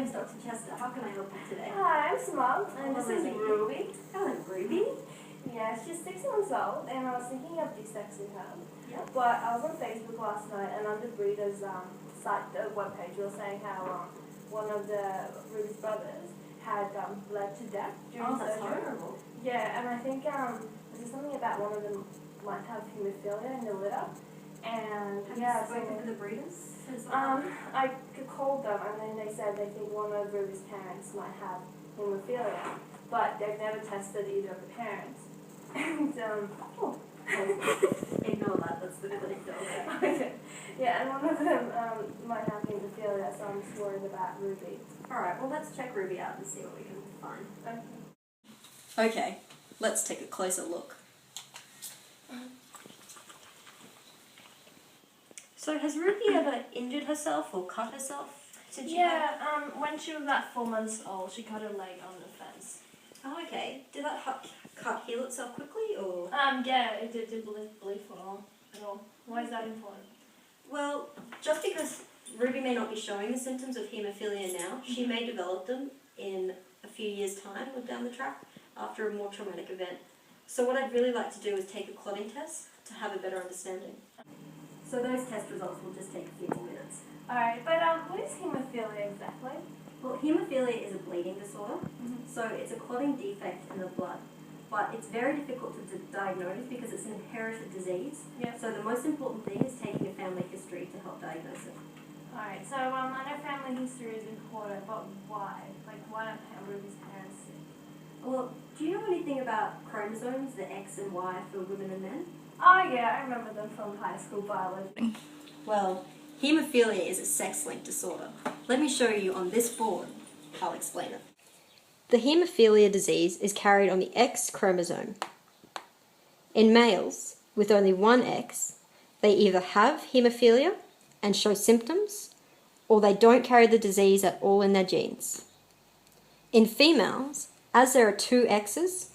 name's Dr. Chester. How can I help you today? Hi, I'm Smug, and this is Ruby. Hello, Ruby. Yeah, she's 6 months old, and I was thinking of dissexing her. Yep. But I was on Facebook last night, and on the breeder's site, the webpage, was saying how one of Ruby's brothers had bled to death during that's surgery. horrible. Yeah, and I think there's something about one of them might have haemophilia in the litter. And Have yeah, you spoken to the breeders? I called them, and then they said they think one of Ruby's parents might have haemophilia, but they've never tested either of the parents. And Ignore that, that's the clinic dog. okay. Yeah, and one of them might have haemophilia, so I'm just worried about Ruby. Alright, well let's check Ruby out and see what we can find. Okay. Okay, let's take a closer look. So has Ruby ever injured herself or cut herself since she had? when she was about 4 months old, she cut her leg on the fence. Oh, okay. Did that cut heal itself quickly, or? Yeah, it didn't bleed for long at all. Why is that important? Well, just because Ruby may not be showing the symptoms of haemophilia now, she may develop them in a few years' time or down the track after a more traumatic event. So what I'd really like to do is take a clotting test to have a better understanding. So those test results will just take a few more minutes. Alright, but what is haemophilia exactly? Well, haemophilia is a bleeding disorder, so it's a clotting defect in the blood. But it's very difficult to diagnose because it's an inherited disease. Yep. So the most important thing is taking a family history to help diagnose it. Alright, so I know family history is important, but why? Like, why don't Ruby's parents sick? Well, do you know anything about chromosomes, the X and Y for women and men? Oh yeah, I remember them from high school biology. Well, haemophilia is a sex-linked disorder. Let me show you on this board. I'll explain it. The haemophilia disease is carried on the X chromosome. In males with only one X, they either have haemophilia and show symptoms, or they don't carry the disease at all in their genes. In females, as there are two X's,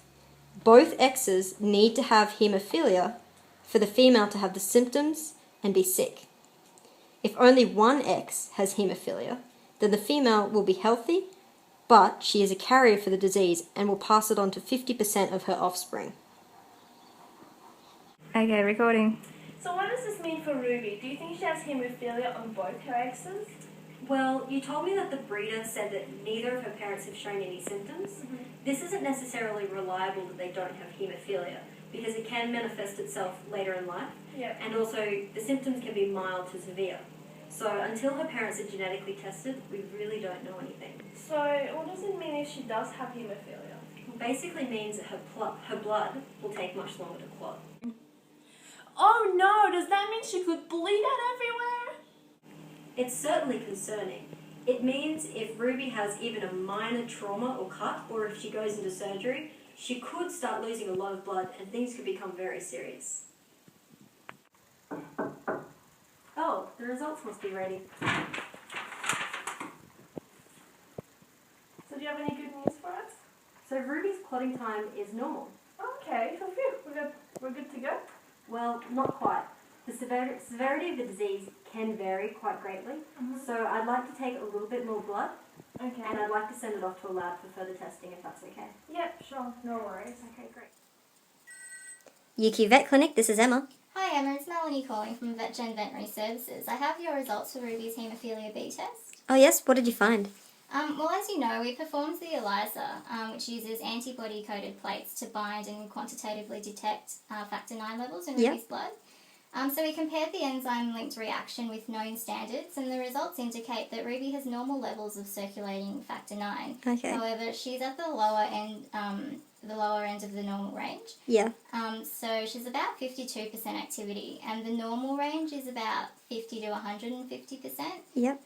both X's need to have haemophilia for the female to have the symptoms and be sick. If only one X has haemophilia, then the female will be healthy, but she is a carrier for the disease and will pass it on to 50% of her offspring. Okay, recording. So what does this mean for Ruby? Do you think she has haemophilia on both her X's? Well, you told me that the breeder said that neither of her parents have shown any symptoms. This isn't necessarily reliable that they don't have haemophilia, because it can manifest itself later in life, and also the symptoms can be mild to severe. So until her parents are genetically tested, we really don't know anything. So what does it mean if she does have haemophilia? It basically means that her blood will take much longer to clot. Oh no, does that mean she could bleed out everywhere? It's certainly concerning. It means if Ruby has even a minor trauma or cut, or if she goes into surgery, she could start losing a lot of blood and things could become very serious. Oh, the results must be ready. So do you have any good news for us? So Ruby's clotting time is normal. Okay, so phew, we're good to go? Well, not quite. The severity of the disease can vary quite greatly, so I'd like to take a little bit more blood, Okay. and I'd like to send it off to a lab for further testing if that's okay. Yep, sure, no worries. Okay, great. UQ Vet Clinic, this is Emma. Hi Emma, it's Melanie calling from VetGen Veterinary Services. I have your results for Ruby's haemophilia B test. Oh yes, what did you find? Well, as you know, we performed the ELISA, which uses antibody-coated plates to bind and quantitatively detect factor IX levels in Ruby's blood. So we compared the enzyme-linked reaction with known standards, and the results indicate that Ruby has normal levels of circulating factor IX. Okay. However, she's at the lower end of the normal range. Yeah. So she's about 52% activity, and the normal range is about 50 to 150%. Yep.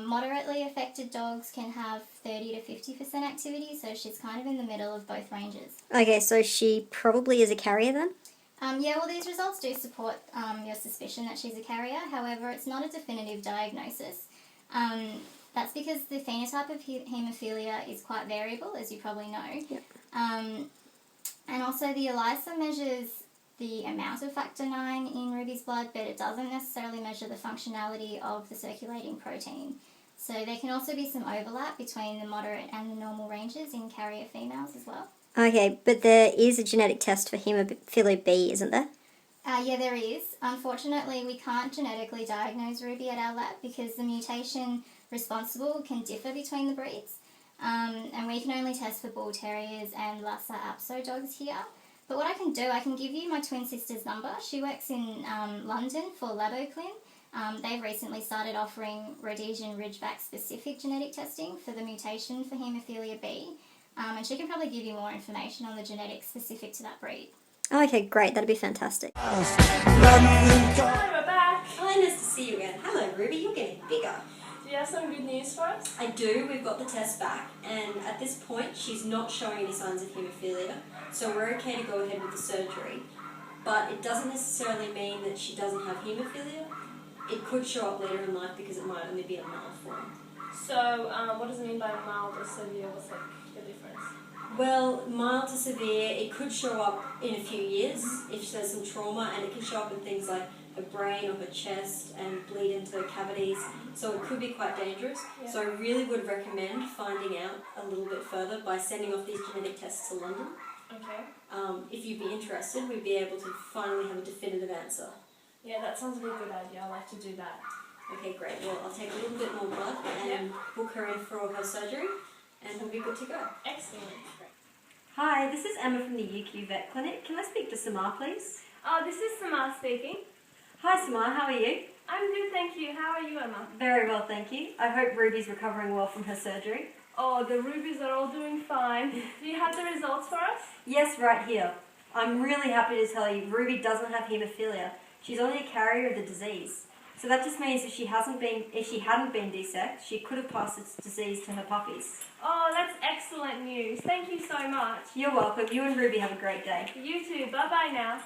Moderately affected dogs can have 30 to 50% activity, so she's kind of in the middle of both ranges. Okay, so she probably is a carrier then? Yeah, well, these results do support your suspicion that she's a carrier. However, it's not a definitive diagnosis. That's because the phenotype of haemophilia is quite variable, as you probably know. Yep. And also the ELISA measures the amount of factor IX in Ruby's blood, but it doesn't necessarily measure the functionality of the circulating protein. So there can also be some overlap between the moderate and the normal ranges in carrier females as well. Okay, but there is a genetic test for haemophilia B, isn't there? Yeah, there is. Unfortunately, we can't genetically diagnose Ruby at our lab because the mutation responsible can differ between the breeds. And we can only test for Bull Terriers and Lhasa Apso dogs here. But what I can do, I can give you my twin sister's number. She works in London for LaboClin. They've recently started offering Rhodesian Ridgeback specific genetic testing for the mutation for haemophilia B. And she can probably give you more information on the genetics specific to that breed. Oh, okay, great. That'd be fantastic. Hi, we're back. Hi, nice to see you again. Hello, Ruby, you're getting bigger. Do you have some good news for us? I do, we've got the test back, and at this point she's not showing any signs of haemophilia, so we're okay to go ahead with the surgery. But it doesn't necessarily mean that she doesn't have haemophilia. It could show up later in life because it might only be a mild form. So, what does it mean by mild or severe? What's like the difference? Well, mild to severe, it could show up in a few years if there's some trauma, and it can show up in things like her brain or her chest and bleed into her cavities, so it could be quite dangerous. Yeah. So I really would recommend finding out a little bit further by sending off these genetic tests to London. Okay. If you'd be interested, we'd be able to finally have a definitive answer. Yeah, that sounds like a good idea. I'd like to do that. Okay, great. Well, I'll take a little bit more blood and book her in for her surgery, and we'll be good to go. Excellent. Hi, this is Emma from the UQ Vet Clinic. Can I speak to Samar, please? Oh, this is Samar speaking. Hi, Samar. How are you? I'm good, thank you. How are you, Emma? Very well, thank you. I hope Ruby's recovering well from her surgery. Oh, the rubies are all doing fine. Do you have the results for us? Yes, right here. I'm really happy to tell you Ruby doesn't have haemophilia. She's only a carrier of the disease. So that just means if she hadn't been desexed, she could have passed its disease to her puppies. Oh, that's excellent news. Thank you so much. You're welcome. You and Ruby have a great day. You too. Bye-bye now.